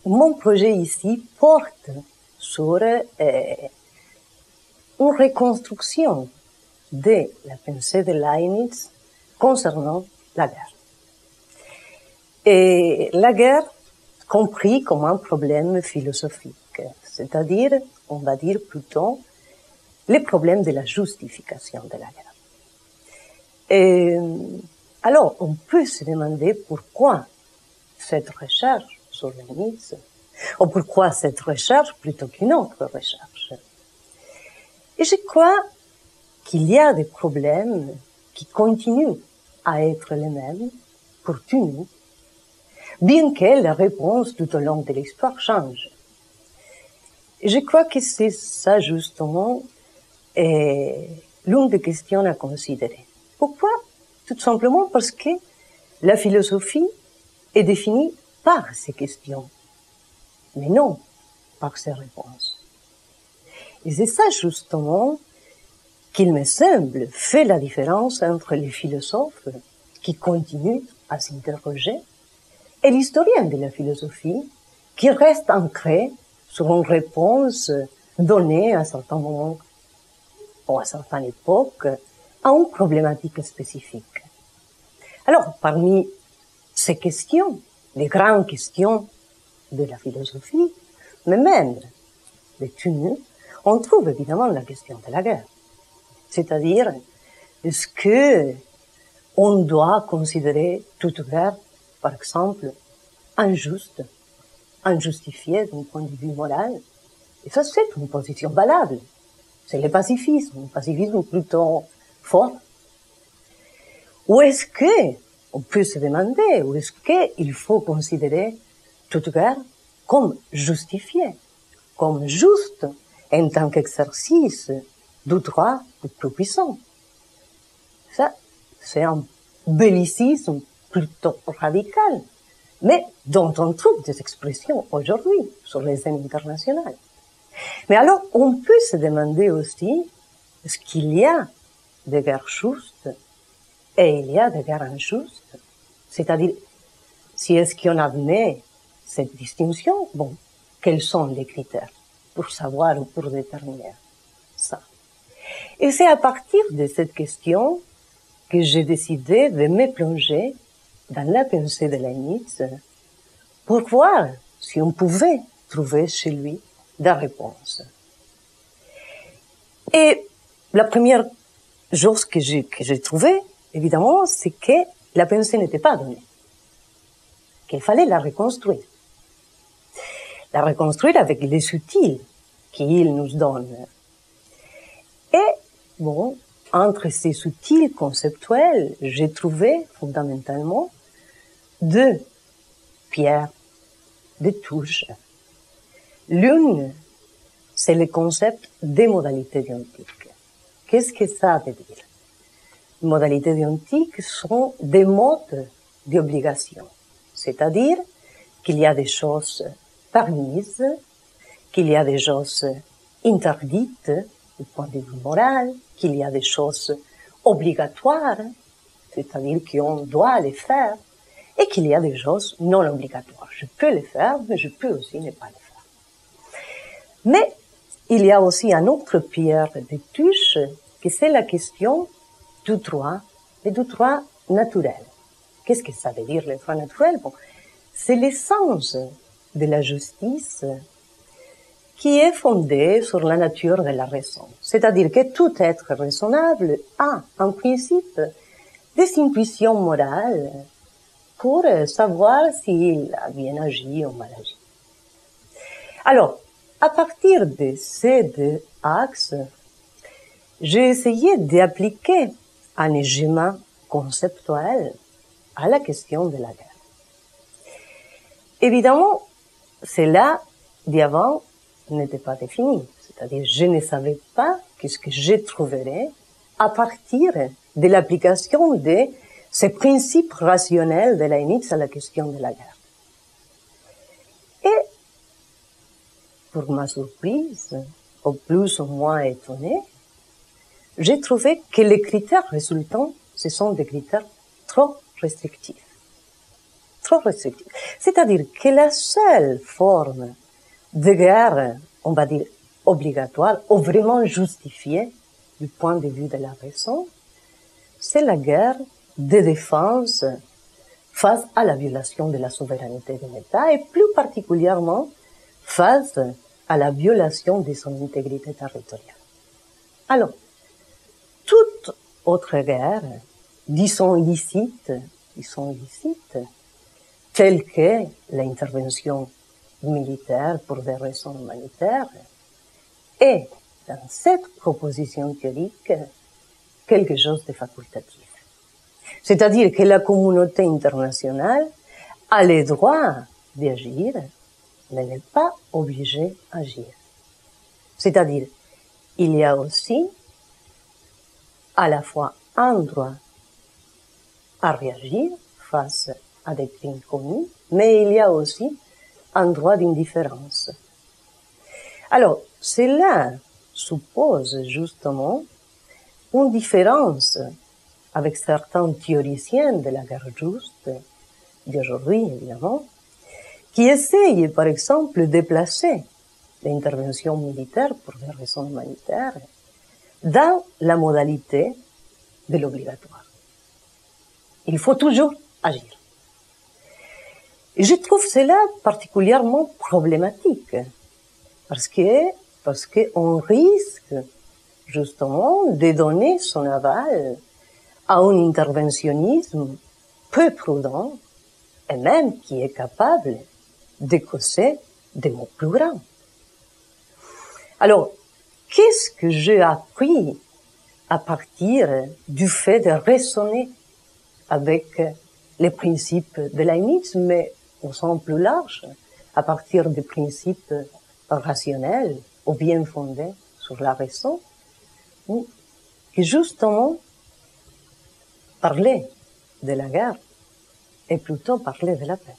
mon projet ici porte sur une reconstruction de la pensée de Leibniz concernant la guerre. Et la guerre compris comme un problème philosophique, c'est-à-dire, on va dire plutôt, les problèmes de la justification de la guerre. Et alors, on peut se demander pourquoi cette recherche sur Leibniz, ou pourquoi cette recherche plutôt qu'une autre recherche. Et je crois qu'il y a des problèmes qui continuent à être les mêmes pour tous nous, bien que la réponse tout au long de l'histoire change. Et je crois que c'est ça justement l'une des questions à considérer. Pourquoi? Tout simplement parce que la philosophie est définie par ces questions, mais non par ses réponses. Et c'est ça justement qu'il me semble fait la différence entre les philosophes qui continuent à s'interroger et l'historien de la philosophie qui reste ancré sur une réponse donnée à un certain moment ou à certaines époques à une problématique spécifique. Alors, parmi ces questions, les grandes questions de la philosophie, mais même de tous, on trouve évidemment la question de la guerre. C'est-à-dire, est-ce que on doit considérer toute guerre, par exemple, injuste, injustifiée d'un point de vue moral? Et ça, c'est une position valable. C'est le pacifisme plutôt fort. Ou est-ce que, on peut se demander, ou est-ce qu'il faut considérer toute guerre comme justifiée, comme juste, en tant qu'exercice du droit du plus puissant? Ça, c'est un bellicisme plutôt radical, mais dont on trouve des expressions aujourd'hui sur les scènes internationales. Mais alors, on peut se demander aussi, est-ce qu'il y a des guerres justes et il y a des guerres injustes? C'est-à-dire, si est-ce qu'on admet cette distinction, bon, quels sont les critères pour savoir ou pour déterminer ça? Et c'est à partir de cette question que j'ai décidé de me plonger dans la pensée de Leibniz pour voir si on pouvait trouver chez lui des réponses. Et la première chose que j'ai trouvée, évidemment, c'est que la pensée n'était pas donnée, qu'il fallait la reconstruire. La reconstruire avec les outils qu'il nous donne. Et, bon, entre ces outils conceptuels, j'ai trouvé fondamentalement deux pierres, deux touches. L'une, c'est le concept des modalités déontiques. Qu'est-ce que ça veut dire? Les modalités déontiques sont des modes d'obligation. C'est-à-dire qu'il y a des choses permises, qu'il y a des choses interdites du point de vue moral, qu'il y a des choses obligatoires, c'est-à-dire qu'on doit les faire, et qu'il y a des choses non obligatoires. Je peux les faire, mais je peux aussi ne pas les faire. Mais il y a aussi un autre pierre de touche, que c'est la question du droit et du droit naturel. Qu'est-ce que ça veut dire, le droit naturel? Bon, c'est l'essence de la justice qui est fondée sur la nature de la raison. C'est-à-dire que tout être raisonnable a, en principe, des intuitions morales pour savoir s'il a bien agi ou mal agi. Alors, à partir de ces deux axes, j'ai essayé d'appliquer un schéma conceptuel à la question de la guerre. Évidemment, cela, d'avant, n'était pas défini. C'est-à-dire, je ne savais pas ce que je trouverais à partir de l'application de ces principes rationnels de Leibniz à la question de la guerre. Et, pour ma surprise, ou plus ou moins étonnée, j'ai trouvé que les critères résultants, ce sont des critères trop restrictifs. trop restrictive. C'est-à-dire que la seule forme de guerre, on va dire, obligatoire, ou vraiment justifiée du point de vue de la raison, c'est la guerre de défense face à la violation de la souveraineté d'un État et plus particulièrement face à la violation de son intégrité territoriale. Alors, toute autre guerre, disons licite, telle que l'intervention militaire pour des raisons humanitaires, est, dans cette proposition théorique, quelque chose de facultatif. C'est-à-dire que la communauté internationale a le droit d'agir, mais n'est pas obligée d'agir. C'est-à-dire, il y a aussi à la fois un droit à réagir face à des crimes commis, mais il y a aussi un droit d'indifférence. Alors, cela suppose justement une différence avec certains théoriciens de la guerre juste d'aujourd'hui, évidemment, qui essayent, par exemple, de placer l'intervention militaire pour des raisons humanitaires dans la modalité de l'obligatoire. Il faut toujours agir. Et je trouve cela particulièrement problématique, parce qu'on risque justement de donner son aval à un interventionnisme peu prudent et même qui est capable de causer des maux plus grands. Alors, qu'est-ce que j'ai appris à partir du fait de raisonner avec les principes de l'ainisme, mais au sens plus large, à partir des principes rationnels ou bien fondés sur la raison, que justement, parler de la guerre est plutôt parler de la paix.